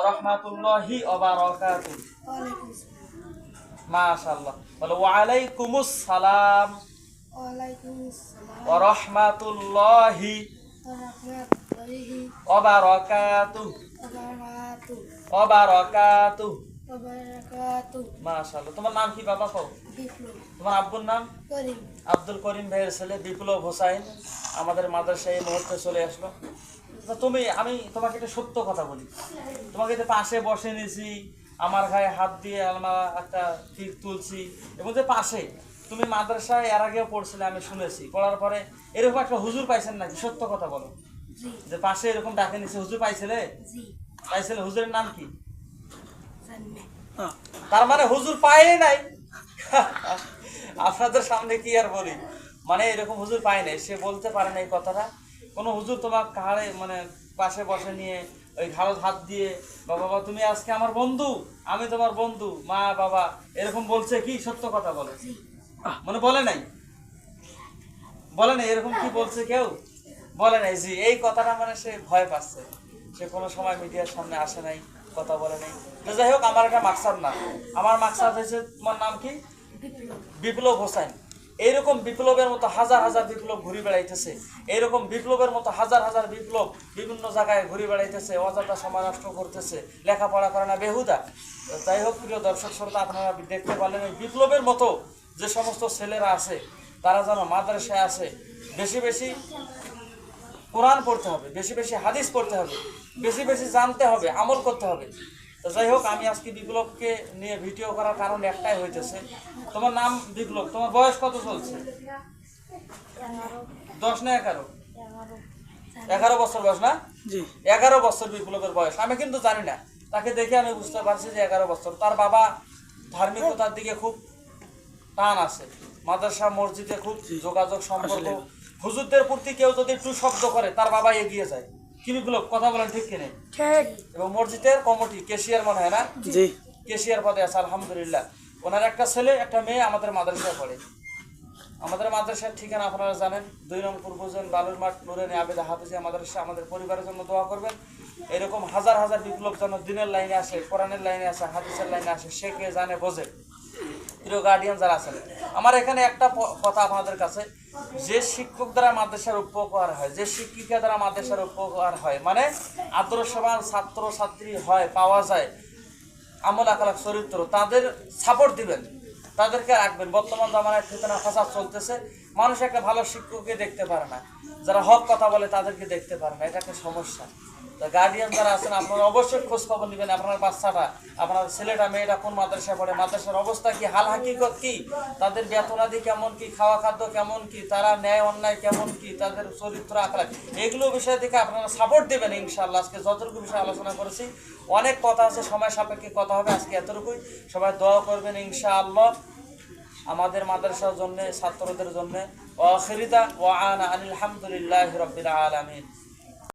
রাহমাতুল্লাহি ওয়া বারাকাতুহু। ওয়ালাইকুম আসসালাম। মাশাআল্লাহ। বলো ওয়া আলাইকুমুস সালাম ওয়ালাইকুম আসসালাম ওয়া রাহমাতুল্লাহি ওয়া রাহমাতুল্লাহি ওয়া বারাকাতুহু ওয়া বারাকাতুহু ওয়া বারাকাতুহু। ওয়া বারাকাতুহু। মাশাআল্লাহ। তোমার নাম কি বাবা কও? বিপ্লব তোমার আব্বুর নাম? করিম। আব্দুল করিম ভাইয়ের ছেলে বিপ্লব হোসাইন আমাদের মাদ্রাসায় এই মুহূর্তে চলে আসলো। তো আমি তোমাকে একটা সত্য কথা বলি, তোমাকে যে পাশে বসে নিয়েছি, আমার গায়ে হাত দিয়ে আমরা একটা তীর তুলছি, এবং যে পাশে তুমি মাদ্রাসায় এর আগেও পড়ছিলে, আমি শুনেছি, পড়ার পরে এরকম একটা হুজুর পাইছেন নাকি? সত্য কথা বলো, জি যে পাশে এরকম ডাকে নিছে, হুজুর পাইছিলে? জি পাইছিলে? হুজুরের নাম কি? জানি। তার মানে হুজুর পায় নাই। আপনাদের সামনে কি আর বলি, মানে এরকম হুজুর পায় নাই, সে বলতে পারে না এই কথাটা। কোনো হুজুর তোমার কাহারে মানে পাশে বসে নিয়ে ওই ঘাড়ত হাত দিয়ে, বাবা তুমি আজকে আমার বন্ধু, আমি তোমার বন্ধু, মা বাবা, এরকম বলছে কি? সত্য কথা বলে, মানে বলে নাই? বলে নাই এরকম? কি বলছে কেউ? বলে নাই। জি, এই কথাটা মানে সে ভয় পাচ্ছে, সে কোনো সময় মিডিয়ার সামনে আসে নাই, কথা বলে নাই। তো যাই হোক, আমার একটা মাকসাদ না, আমার মাকসাদ হয়েছে, তোমার নাম কি? বিপ্লব। বিপ্লব হোসেন। এইরকম বিপ্লবের মতো হাজার হাজার বিপ্লব ঘুরে বেড়াইতেছে, এইরকম বিপ্লবের মতো হাজার হাজার বিপ্লব বিভিন্ন জায়গায় ঘুরে বেড়াইতেছে, অযথা সময় নষ্ট করতেছে, লেখাপড়া করে না, বেহুদা। তো যাই হোক, প্রিয় দর্শক শ্রোতা, আপনারা দেখতে পারলেন এই বিপ্লবের মতো যে সমস্ত ছেলেরা আছে, তারা যেন মাদ্রাসায় আসে, বেশি বেশি কোরআন পড়তে হবে, বেশি বেশি হাদিস পড়তে হবে, বেশি বেশি জানতে হবে, আমল করতে হবে। তো যাই হোক, আমি আজকে বিপ্লবকে নিয়ে ভিডিও করার কারণ একটাই হইতেছে, তোমার নাম বিপ্লব, তোমার বয়স কত চলছে? 10 না 11? 11 বছর বয়স না? জি 11 বছর বিপ্লবের বয়স। আমি কিন্তু জানি না, তাকে দেখে আমি বুঝতে পারছি যে 11 বছর। তার বাবা ধার্মিকতার দিকে খুব টান আছে, মাদ্রাসা মসজিদে খুব যোগাযোগ সম্পর্ক, হুজুরদের প্রতি কেউ যদি একটু শব্দ করে তার বাবা এগিয়ে যায়। কি বিপ্লব, কথা বলেন ঠিক কিনে? ঠিক। এবং মসজিদের কমিটি ক্যাশিয়ার মনে হয় না? জি ক্যাশিয়ার পদে আছে, আলহামদুলিল্লাহ। ওনার একটা ছেলে একটা মেয়ে আমাদের মাদ্রাসায় পড়ে। আমাদের মাদ্রাসার ঠিকানা আপনারা জানেন, 2 নং পূর্বজন বালুরমাঠ নুরানি আবেদা হাফিজিয়া মাদ্রাসা। আমাদের পরিবারের জন্য দোয়া করবেন। এরকম হাজার হাজার বিপ্লব যেন দিনের লাইনে আসে, কোরআনের লাইনে আসে, হাদিসের লাইনে আসে, সে কে জানে বোঝে। প্রিয় গার্ডিয়ান যারা আছেন, আমার এখানে একটা কথা আপনাদের কাছে, যে শিক্ষক দ্বারা মাদ্রাসার উপকার হয়, যে শিক্ষিকা দ্বারা মাদ্রাসার উপকার হয়, মানে আদর্শবান ছাত্র ছাত্রী হয়, পাওয়া যায়, আমল আখলাক চরিত্র, তাদের সাপোর্ট দিবেন, তাদেরকে রাখবেন। বর্তমান জামানায় ফিতনা ফাসাদ চলতেছে, মানুষ একটা ভালো শিক্ষককে দেখতে পারে না, যারা হক কথা বলে তাদেরকে দেখতে পারে না, এটা একটা সমস্যা। তো গার্ডিয়ান যারা আছেন, আপনারা অবশ্যই খোঁজ খবর নেবেন, আপনার বাচ্চাটা, আপনার ছেলেটা মেয়েটা কোন মাদ্রাসায় পড়ে, মাদ্রাসার অবস্থা কি, হাল হাকিকত কি, তাদের বেতনাদি কেমন কি, খাওয়া খাদ্য কেমন কি, তারা ন্যায় অন্যায় কেমন কি, তাদের চরিত্র আখলাক, এগুলো বিষয় থেকে আপনারা সাপোর্ট দেবেন ইনশাআল্লাহ। আজকে যতটুকু বিষয়ে আলোচনা করেছি, অনেক কথা আছে, সময় সাপেক্ষে কথা হবে, আজকে এতটুকুই। সবাই দোয়া করবেন ইনশাআল্লাহ আমাদের মাদ্রাসার জন্য, ছাত্রদের জন্য। ওয়া আখিরিদা ওয়া আনা আলহামদুলিল্লাহি রাব্বিল আলামিন।